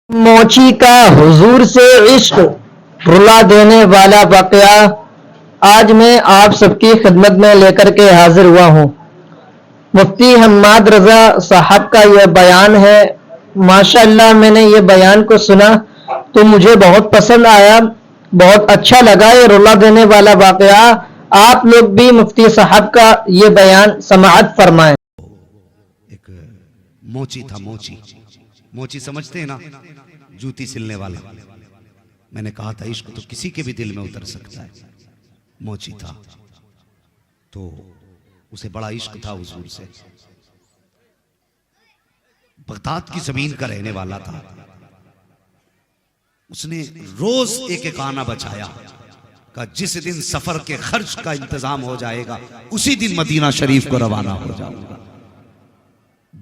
मोची का हुजूर से इश्क रुला देने वाला वाकया आज मैं आप सबकी खिदमत में लेकर के हाजिर हुआ हूँ। मुफ्ती हम्माद रजा साहब का यह बयान है। माशाअल्लाह मैंने ये बयान को सुना तो मुझे बहुत पसंद आया, बहुत अच्छा लगा। ये रुला देने वाला वाकया आप लोग भी मुफ्ती साहब का ये बयान समाअत फरमाएं। एक मोची था। मोची मोची समझते हैं ना, जूती सिलने वाला। मैंने कहा था इश्क तो किसी के भी दिल में उतर सकता है। मोची था तो उसे बड़ा इश्क था हुजूर से। बगदाद की जमीन का रहने वाला था। उसने रोज एक एक आना बचाया का जिस दिन सफर के खर्च का इंतजाम हो जाएगा उसी दिन मदीना शरीफ को रवाना हो जाऊंगा।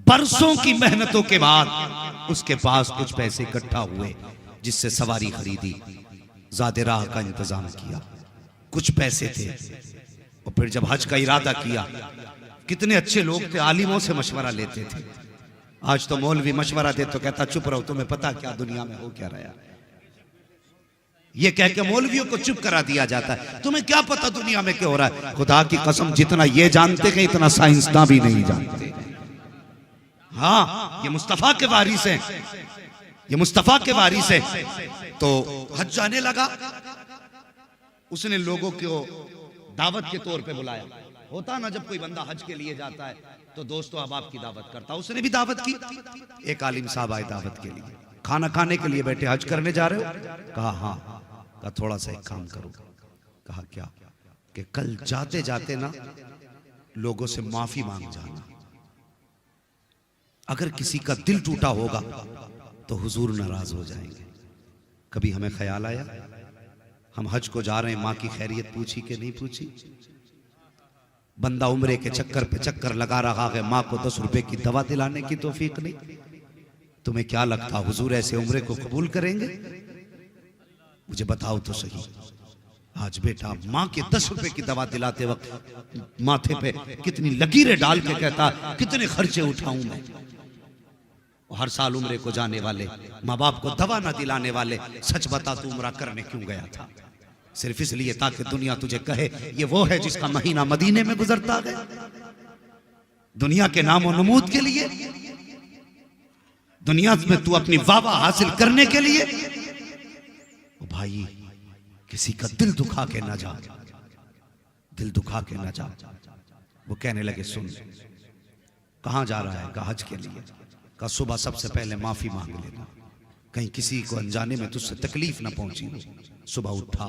बरसों की मेहनतों के बाद उसके पास कुछ पैसे इकट्ठा हुए जिससे सवारी खरीदी, ज़ादे राह का इंतजाम किया, कुछ पैसे थे। और फिर जब हज का इरादा किया, कितने अच्छे लोग थे, आलिमों से मशवरा लेते थे। आज तो मौलवी मशवरा दे तो कहता चुप रहो, तुम्हें पता क्या दुनिया में हो क्या रहा। ये कह के मौलवियों को चुप करा दिया जाता है, तुम्हें क्या पता दुनिया में क्या हो रहा है। खुदा की कसम जितना ये जानते हैं इतना साइंसदान भी नहीं जानते। हाँ, ये मुस्तफा के वारिस हैं, ये मुस्तफा के वारिस हैं। तो हज जाने लगा, उसने लोगों को दावत के तौर पे बुलाया। होता ना जब कोई बंदा हज के लिए जाता है तो दोस्तों अहबाब की दावत करता, उसने भी दावत की। एक आलिम साहब आए दावत के लिए, खाना खाने के लिए बैठे। हज करने जा रहे हो? कहा हाँ। कहा थोड़ा सा एक काम करो। कहा क्या? कि कल जाते जाते ना लोगों से माफी मांग जाना। अगर किसी का दिल टूटा होगा तो हुजूर नाराज हो जाएंगे। कभी हमें ख्याल आया हम हज को जा रहे हैं, माँ की खैरियत पूछी कि नहीं पूछी? बंदा उम्रे के चक्कर पे चक्कर लगा रहा है, माँ को 10 रुपए की दवा दिलाने की तौफीक नहीं। तुम्हें क्या लगता हुजूर ऐसे उम्रे को कबूल करेंगे? मुझे बताओ तो सही। आज बेटा माँ के 10 रुपए की दवा दिलाते वक्त माथे पे कितनी लकीरें डाल के कहता कितने खर्चे उठाऊं मैं। हर साल उम्रे को जाने वाले, माँ बाप को दवा ना दिलाने वाले, सच बता तू उम्रा करने क्यों गया था? सिर्फ इसलिए ताकि दुनिया तुझे कहे ये वो है जिसका महीना मदीने में गुजरता है। दुनिया के नामो नमूद के लिए, दुनिया में तू अपनी वाह हासिल करने के लिए। ओ भाई, किसी का दिल दुखा के ना जा, दिल दुखा के ना जा। वो कहने लगे सुन, कहां जा रहा है? कहा हज के लिए। कहा सुबह सबसे पहले माफी मांग लेना, कहीं किसी को अनजाने में तुझसे तकलीफ ना पहुंची हो। सुबह उठा,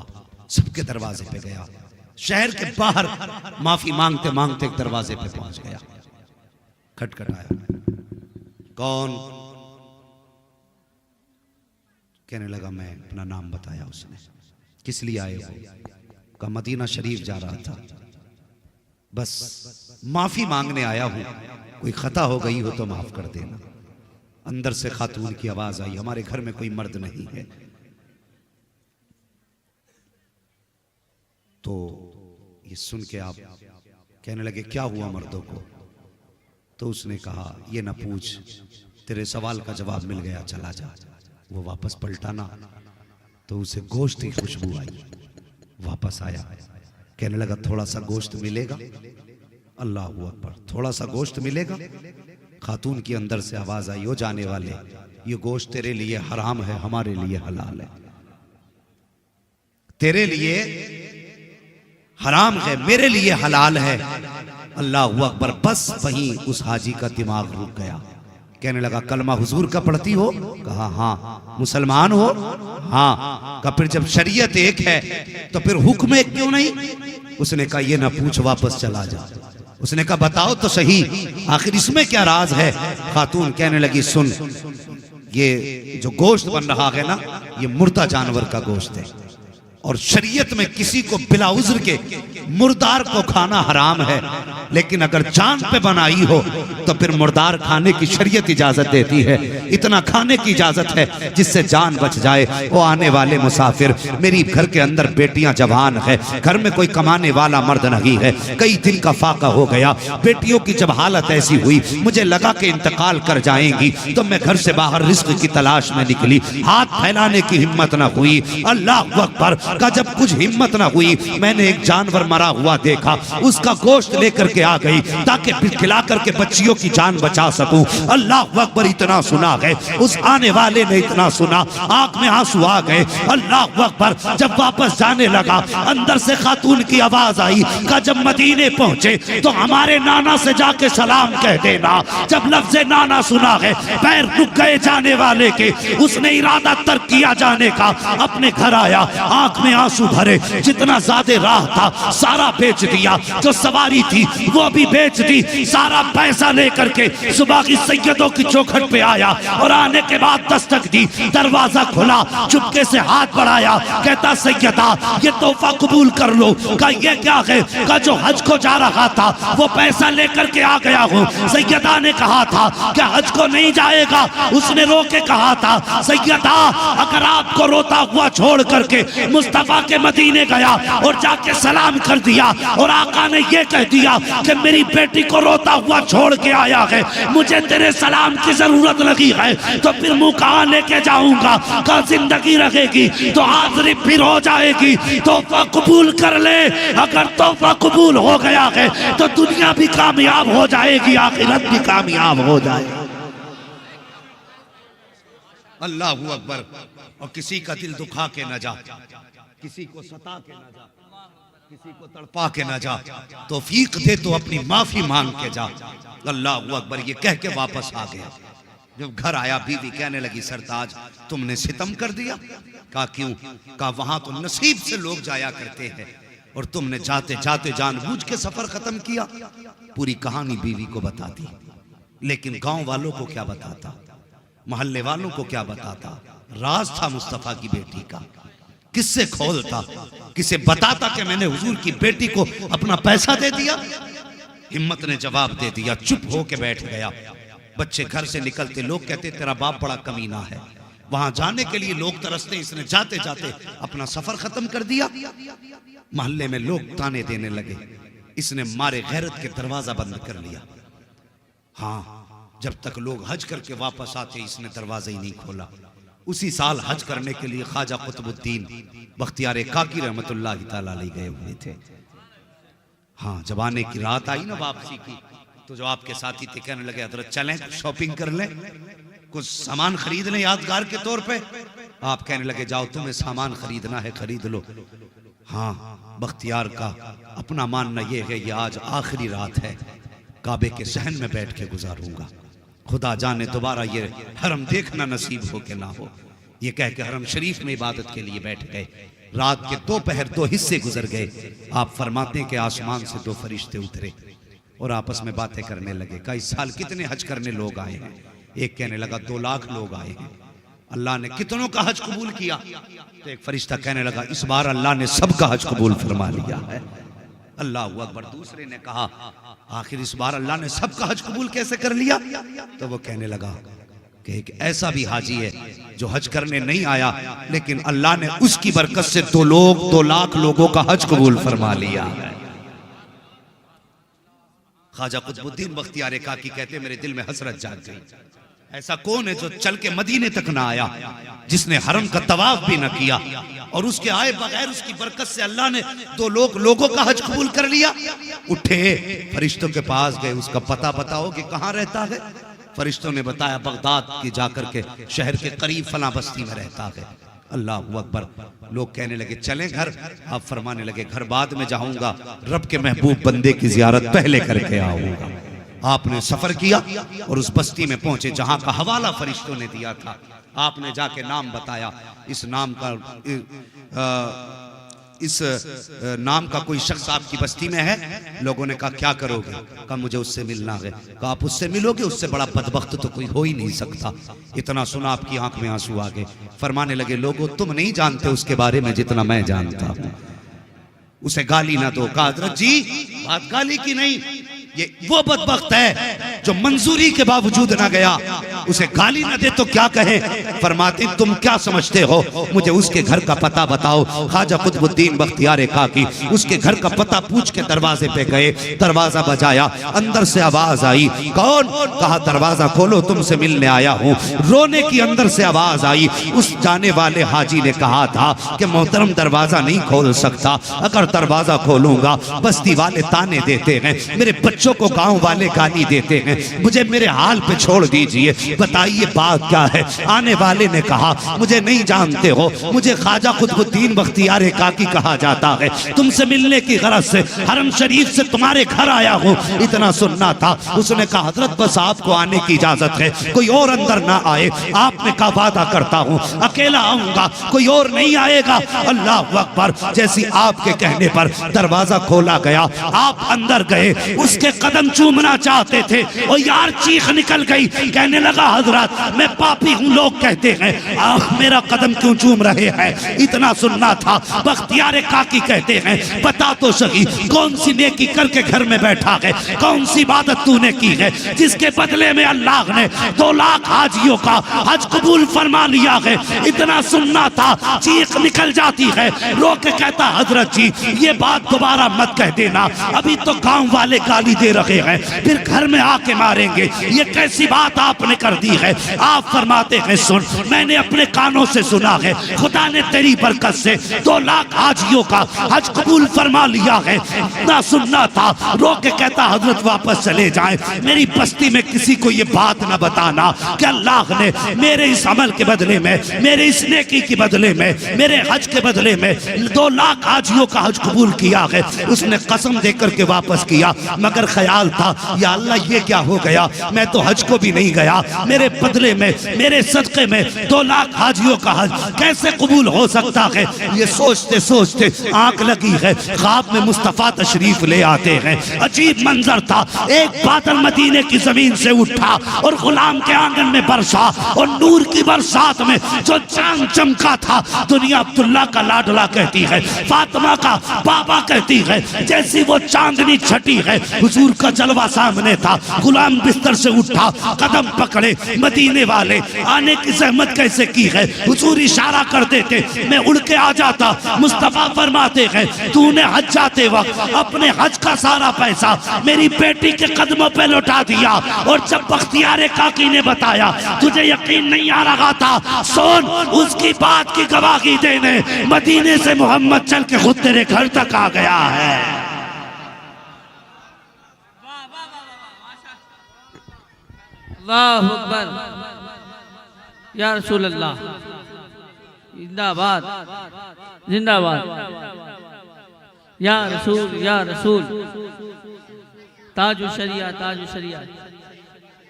सबके दरवाजे पे गया, शहर के बाहर माफी मांगते मांगते एक दरवाजे पे पहुंच गया। खटखटाया, कौन? कहने लगा मैं। अपना नाम बताया उसने। किस लिए आए हो? कहा मदीना शरीफ जा रहा था, बस माफी मांगने आया हूं, कोई खता हो गई हो तो माफ कर देना। अंदर से खातून की आवाज आई, हमारे घर में कोई मर्द नहीं है। तो ये सुन के आप कहने लगे क्या हुआ मर्दों को? तो उसने कहा ये ना पूछ, तेरे सवाल का जवाब मिल गया, चला जा। वो वापस पलटा ना तो उसे गोश्त की खुशबू आई। वापस आया, कहने लगा थोड़ा सा गोश्त मिलेगा? अल्लाह अकबर, थोड़ा सा गोश्त मिलेगा? खातून की अंदर से आवाज आई, हो जाने वाले, ये गोश्त तेरे लिए हराम है, हमारे लिए हलाल है। तेरे लिए हराम है, मेरे लिए हलाल है। अल्लाह अकबर। बस वहीं उस हाजी का दिमाग रुक गया। कहने लगा कलमा हुजूर का पढ़ती हो? कहा हाँ। मुसलमान हो? हाँ। कहा फिर जब शरीयत एक है तो फिर हुक्म एक क्यों नहीं? उसने कहा ये ना पूछ, वापस चला जा। उसने कहा बताओ तो सही, आखिर इसमें क्या राज है? खातून कहने लगी सुन, ये जो गोश्त बन रहा है ना, ये मुर्दा जानवर का गोश्त है। और शरीयत में किसी को बिला उज़्र के मुर्दार को खाना हराम है, लेकिन अगर जान पे बनाई हो तो फिर मुर्दार खाने की शरीयत इजाजत देती है। इतना खाने की इजाजत है जिससे जान बच जाए। वो आने वाले मुसाफिर, मेरी घर के अंदर बेटियां जवान है, घर में कोई कमाने वाला मर्द नहीं है, कई दिन का फाका हो गया। बेटियों की जब हालत ऐसी हुई, मुझे लगा कि इंतकाल कर जाएंगी, तो मैं घर से बाहर रिस्क की तलाश में निकली। हाथ फैलाने की हिम्मत ना हुई। अल्लाह अकबर का जब कुछ हिम्मत ना हुई, मैंने एक जानवर मरा हुआ देखा, उसका गोश्त लेकर के आ गई ताकि खिला करके बच्चियों की जान बचा सकूं। अल्लाह अकबर, इतना सुना गए, उस आने वाले ने इतना सुना, आंख में आंसू आ गए। अल्लाह अकबर, जब वापस जाने लगा, अंदर से खातून की आवाज आई का जब मदीने पहुंचे तो हमारे नाना से जाके सलाम कह देना। जब लफ्ज़ नाना सुना है, पैर रुक गए जाने वाले के। उसने इरादा तर्क किया जाने का, अपने घर आया, आंख में आंसू भरे, जितना ज्यादा राह था सारा बेच दिया, जो सवारी थी वो भी बेच दी, सारा पैसा लेकर के सुबह की सैयदों की चौखट पे आया और आने के बाद दस्तक दी। दरवाजा खुला, चुपके से हाथ बढ़ाया, कहता सैयदा ये तोहफा कबूल कर लो। का ये क्या है? का जो हज को जा रहा था वो पैसा लेकर के आ गया हूँ। सैयदा ने कहा था क्या हज को नहीं जाएगा? उसने रो के कहा था सैयदा अगर आपको रोता हुआ छोड़ करके मुस्तफा के मदीने गया और जाके सलाम कर दिया और आका ने ये कह दिया कि मेरी बेटी को रोता हुआ छोड़ के आया है, मुझे तेरे सलाम की जरूरत लगी है, तो फिर मुंह कहाँ लेके जाऊंगा? का जिंदगी रहेगी तो हाजिरी फिर हो जाएगी। तोहफा कबूल कर ले। अगर तोहफा कबूल हो गया है तो दुनिया भी कामयाब हो जाएगी, आखिरत भी कामयाब हो जाएगी। अल्लाह अकबर। और किसी का दिल दुखा के न जा, किसी को सता के न जा, किसी को तड़पा के न जा, तौफीक दे तो अपनी माफी मांग के जा। अल्लाह अकबर, ये कह के वापस आ गया। जब घर आया, बीवी कहने लगी सरताज तुमने सितम कर दिया। कहा क्यों? कहा वहां तो नसीब से लोग जाया करते हैं और तुमने जाते जाते जानबूझ के सफर खत्म किया। पूरी कहानी बीवी को बताती, लेकिन गांव वालों को क्या बताता, मोहल्ले वालों को क्या बताता? राज था मुस्तफा की बेटी का, किससे खोलता, किसे बताता कि मैंने हुजूर की बेटी को अपना पैसा दे दिया? हिम्मत ने जवाब दे दिया, चुप हो के बैठ गया। बच्चे घर से निकलते, लोग कहते तेरा बाप बड़ा कमीना है। वहां जाने के लिए लोग तरसते, इसने जाते जाते अपना सफर खत्म कर दिया। मोहल्ले में लोग ताने देने लगे, इसने मारे गैरत के दरवाजा बंद कर लिया। हाँ, जब तक लोग हज करके वापस आते इसने दरवाजा ही नहीं खोला। उसी साल हज करने के लिए ख्वाजा कुतुबुद्दीन बख्तियार काकी रहमतुल्लाह तआला अलैह गए हुए थे। हाँ, जब आने की रात आई ना वापसी की, तो जो आपके साथी थे कहने लगे हजरत चलें शॉपिंग कर लें, कुछ सामान खरीद लें यादगार के तौर पे। आप कहने लगे जाओ, तुम्हें सामान खरीदना है खरीद लो। हाँ, बख्तियार का अपना मानना यह है, ये आज आखिरी रात है, काबे के सहन में बैठ के गुजारूंगा, खुदा जाने दोबारा ये हरम देखना नसीब हो के ना हो। ये कह के हरम शरीफ में इबादत के लिए बैठ गए। रात के दोपहर 2 हिस्से गुजर गए। आप फरमाते हैं कि आसमान से 2 फरिश्ते उतरे और आपस में बातें करने लगे। का इस साल कितने हज करने लोग आए हैं? एक कहने लगा 2 लाख लोग आए हैं। अल्लाह ने कितनों का हज कबूल किया? तो एक फरिश्ता कहने लगा इस बार अल्लाह ने सबका हज कबूल फरमा लिया है। अल्लाह अकबर। दूसरे ने कहा आखिर इस बार अल्लाह ने सबका हज कबूल कैसे कर लिया? तो वो कहने लगा कि एक ऐसा भी हाजी है जो हज करने नहीं आया, लेकिन अल्लाह ने उसकी बरकत से 2 लाख लोगों का हज कबूल फरमा लिया है। ख्वाजा कुतुबुद्दीन बख्तियार काकी कहते मेरे दिल में हसरत जाग गई। ऐसा कौन है जो चल के मदीने तक ना आया, जिसने हरम का तवाफ भी ना किया, और उसके आए बगैर उसकी बरकत से अल्लाह ने 2 लोगों का हज कबूल कर लिया। उठे फरिश्तों के पास गए, उसका पता बताओ कि कहाँ रहता है? फरिश्तों ने बताया बगदाद की जाकर के शहर के करीब फला बस्ती में रहता है। अल्लाह अकबर। लोग कहने लगे चलें घर। आप फरमाने लगे घर बाद में जाऊंगा, रब के महबूब बंदे की जियारत पहले करके आऊंगा। आपने सफर किया और उस बस्ती में पहुंचे जहां का हवाला फरिश्तों ने दिया था। आपने जाके नाम बताया, इस नाम का इस नाम का कोई शख्स आपकी बस्ती में है? लोगों ने कहा क्या करोगे? कहा मुझे उससे मिलना है। कहा आप उससे मिलोगे? उससे बड़ा बदबख्त तो कोई हो ही नहीं सकता। इतना सुना आपकी आंख में आंसू आ गए। फरमाने लगे लोगों तुम नहीं जानते उसके बारे में जितना मैं जानता हूं। उसे गाली ना दो। कहा हजरत जी बात गाली की नहीं, ये वो बदबख्त है जो मंजूरी के बावजूद ना गया। उसे गाली ना दे तो क्या कहे? फरमाते तुम क्या समझते हो, मुझे उसके घर का पता बताओ। ख्वाजा कुतुबुद्दीन बख्तियार काकी उसके घर का पता पूछ के दरवाजे पे गए। दरवाजा बजाया, अंदर से आवाज आई। कौन? कहा दरवाजा खोलो तुमसे मिलने आया हूँ। रोने की अंदर से आवाज आई। उस जाने वाले हाजी ने कहा था कि मोहतरम दरवाजा नहीं खोल सकता, अगर दरवाजा खोलूंगा बस्ती वाले ताने देते हैं, मेरे बच्चों को गांव वाले गाली देते हैं, मुझे मेरे हाल पे छोड़ दीजिए, बताइए बात क्या है? आने वाले ने कहा मुझे नहीं जानते हो, मुझे ख्वाजा कुतुबुद्दीन बख्तियार काकी कहा जाता है, तुमसे मिलने की गरज से हरम शरीफ से तुम्हारे घर आया हूँ। इतना सुनना था। उसने कहा हजरत बस आपको आने की इजाजत है, कोई और अंदर ना आए। आपने कहा वादा करता हूँ अकेला आऊंगा, कोई और नहीं आएगा। अल्लाह अकबर। जैसी आपके कहने पर दरवाजा खोला गया, आप अंदर गए, उसके कदम चूमना चाहते थे और यार चीख निकल गई। कहने लगा हजरत मैं पापी हूँ, लोग कहते हैं आह मेरा कदम क्यों चूम रहे हैं? इतना सुनना था। बख्तियार काकी कहते हैं बता तो सही कौन सी नेकी करके घर में बैठा है, कौन सी इबादत तूने की है जिसके बदले में अल्लाह ने 2 लाख हाजियों का हज कबूल फरमा लिया है? इतना सुनना था। चीख निकल जाती है। रो के कहता हजरत जी ये बात दोबारा मत कह देना, अभी तो गांव वाले गाली दे रहे हैं, फिर घर में आके मारेंगे, ये कैसी बात आपने कर दी है? आप फरमाते हैं सुन, मैंने अपने कानों से सुना है, खुदा ने तेरी बरकत से 2 लाख हाजियों का हज कबूल फरमा लिया है। ना सुनना था। रो के कहता हजरत वापस चले जाएं, मेरी बस्ती में किसी को ये बात ना बताना कि अल्लाह ने मेरे इस अमल के बदले में, मेरे इस नेकी के बदले में, मेरे हज के बदले में 2 लाख हाजियों का हज कबूल किया है। उसने कसम देकर के वापस किया, मगर ख्याल था या अल्लाह ये क्या हो गया, मैं तो हज को भी नहीं गया, मेरे बदले में, मेरे सदके में 2 लाख हाजियों का हज कैसे कबूल हो सकता है? ये सोचते सोचते आंख लगी है। ख्वाब में मुस्तफा तशरीफ ले आते हैं। अजीब मंजर था। एक बादल मदीने की जमीन से उठा और गुलाम के आंगन में बरसा, और नूर की बरसात में जो चांद चमका था, दुनिया अब्दुल्ला का लाडला कहती है, फातिमा का बाबा कहती है। जैसी वो चांदनी छटी है, हुजूर का जलवा सामने था। गुलाम बिस्तर से उठा, कदम पकड़े, मदीने वाले आने की जहमत कैसे की है? हुजूर इशारा कर देते, मैं उड़ के आ जाता। मुस्तफा फरमाते हैं तूने हज जाते वक्त अपने हज का सारा पैसा मेरी बेटी के कदमों पे लौटा दिया, और जब बख्तियार काकी ने बताया तुझे यकीन नहीं आ रहा था, सुन उसकी बात की गवाही देने मदीने से मोहम्मद चल के खुद तेरे घर तक आ गया है। अल्लाहु अकबर, या रसूल अल्लाह, जिंदाबाद जिंदाबाद, या रसूल या रसूल, ताजु शरिया ताजु शरिया,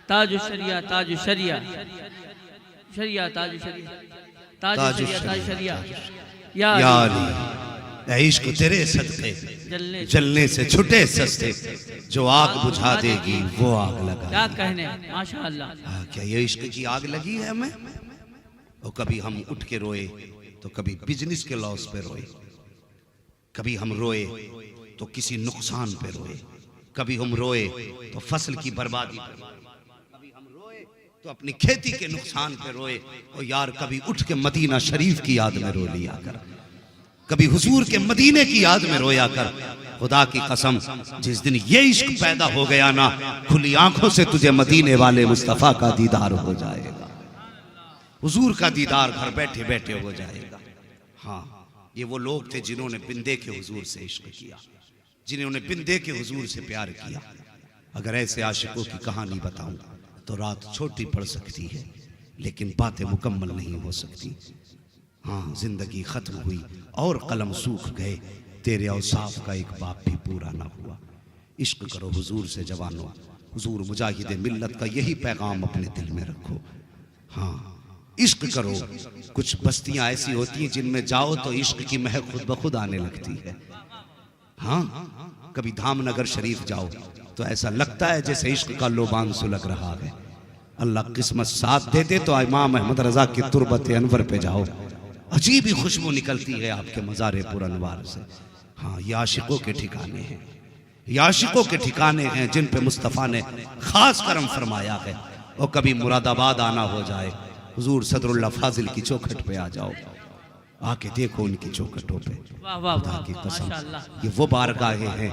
ताजु शरिया ताजु शरिया, शरिया ताजु शरिया, ताजु शरिया ताजु शरिया, या अली इश्क तेरे सदके जलने से छुटे सस्ते, जो आग बुझा देगी वो आग लगा। क्या कहने, माशाअल्लाह। क्या ये इश्क की आग लगी है हमें? और कभी हम उठ के रोए तो कभी बिजनेस के लॉस पे रोए, कभी हम रोए तो किसी नुकसान पे रोए, कभी हम रोए तो फसल की बर्बादी पे, कभी हम रोए तो अपनी खेती के नुकसान पे रोए। और यार कभी उठ के मदीना शरीफ की याद में रो लिया कर, कभी हुजूर के मदीने की याद में रोया कर। खुदा की कसम जिस दिन ये इश्क पैदा हो गया ना, खुली आंखों से तुझे मदीने वाले मुस्तफा का दीदार हो जाएगा, हुजूर का दीदार घर बैठे बैठे हो जाएगा। हाँ, ये वो लोग थे जिन्होंने बिन देखे हुजूर से इश्क किया, जिन्होंने बिन देखे हुजूर से प्यार किया। अगर ऐसे आशिकों की कहानी बताऊं तो रात छोटी पड़ सकती है, लेकिन बातें मुकम्मल नहीं हो सकती। हाँ, जिंदगी खत्म हुई और कलम सूख गए, तेरे औसाफ का एक बाप भी पूरा ना हुआ। इश्क करो हुजूर से जवानों, हुजूर मुजाहिद मिल्लत का यही पैगाम अपने दिल में रखो। हाँ, इश्क करो। कुछ बस्तियां ऐसी होती हैं जिनमें जाओ तो इश्क की महक खुद ब खुद आने लगती है। हाँ, कभी धामनगर शरीफ जाओ तो ऐसा लगता है जैसे इश्क का लोबान सुलग रहा है। अल्लाह किस्मत साथ दे दे तो इमाम अहमद रजा की तुरबत अनवर पे जाओ, अजीब ही खुशबू निकलती है आपके मज़ार पुरअनवार से। हाँ, ये आशिकों के ठिकाने हैं, ये आशिकों के ठिकाने हैं जिन पे मुस्तफ़ा ने खास करम फरमाया है। और कभी मुरादाबाद आना हो जाए, हुजूर सदरुल्लाह फाजिल की चौखट पे आ जाओ, आके देखो उनकी चौखटों पे, वाह वाह खुदा की वाह, कसम माशाअल्लाह। ये वो बारगाहें हैं